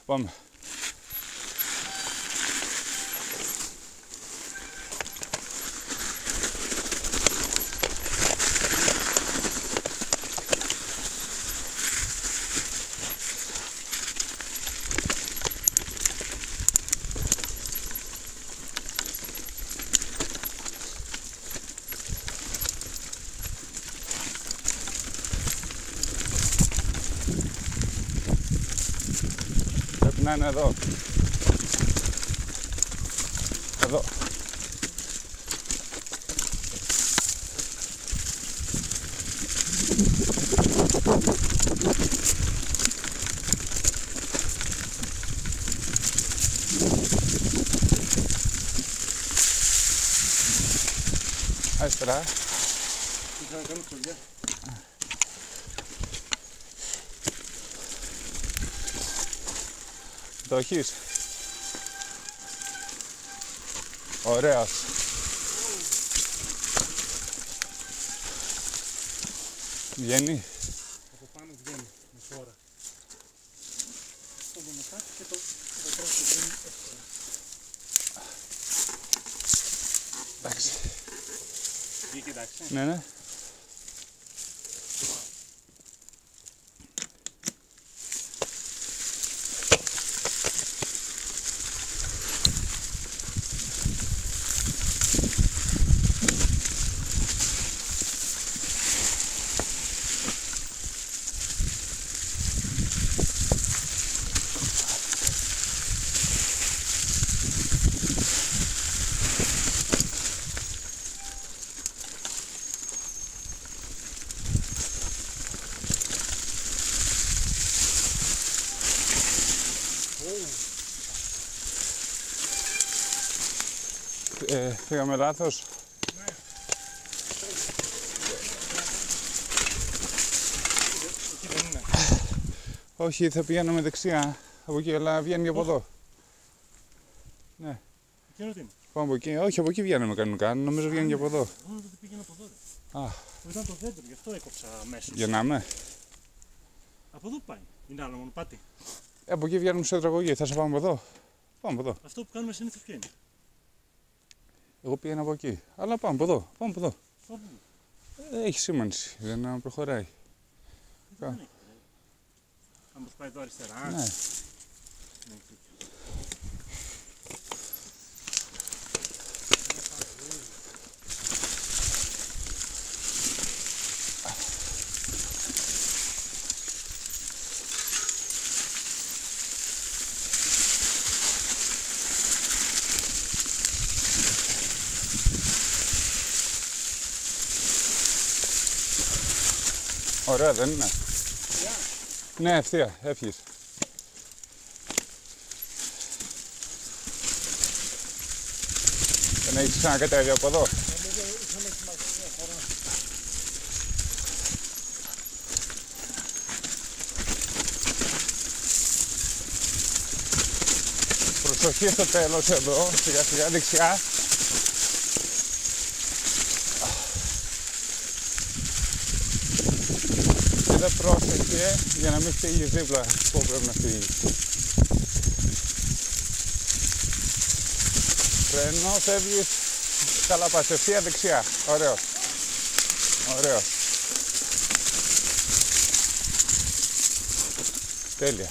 Πάμε. Πρέπει να είναι εδώ. Εδώ. Αριστερά. Ήθελα να κάνω χωριά. Το έχεις. Ωραίος. Βγαίνει. Από πάνω βγαίνει με φόρα. Το μονοπάτι και το τρόπο βγαίνει εύκολα. Εντάξει. Βγήκε εντάξει. Ναι, ναι. Φύγαμε λάθος. Ναι. Εκεί δεν είναι. Όχι, θα πηγαίναμε δεξιά από εκεί, αλλά βγαίνει από εδώ. Ναι. Εκείνο τι είναι. Πάμε από εκεί. Όχι, από εκεί βγαίνουμε κανονικά. Νομίζω βγαίνει και από εδώ. Νόμιζα ότι πήγαινε από εδώ. Ρε. Α, Που ήταν το δέντρο, γι' αυτό έκοψα αμέσως. γεννάμε. Από εδώ πάει. Είναι άλλο μονοπάτι. Από εκεί βγαίνουμε σε τετραγωγή. Θα σε πάμε από εδώ. Πάμε από εδώ. Αυτό που κάνουμε συνήθως ποιο είναι. Εγώ πήγαινα από εκεί. Αλλά πάμε από εδώ. Πάμε από εδώ. Όπου. Έχει σήμανση. Δεν προχωράει. Δεν έχει. Αν πως πάει εδώ αριστερά. Ναι. Ναι, Ωραία, δεν είναι. Ναι, ευθεία. Έφυγες. Δεν έχεις ξανακατέβει από εδώ. Προσοχή στο τέλος εδώ, σιγά σιγά δεξιά. Είδα πρόσεχε για να μην φύγεις δίπλα που πρέπει να φύγεις. Φρένο, φεύγεις. Καλά πας, ευθεία δεξιά. Ωραίος. Ωραίος. Τέλεια.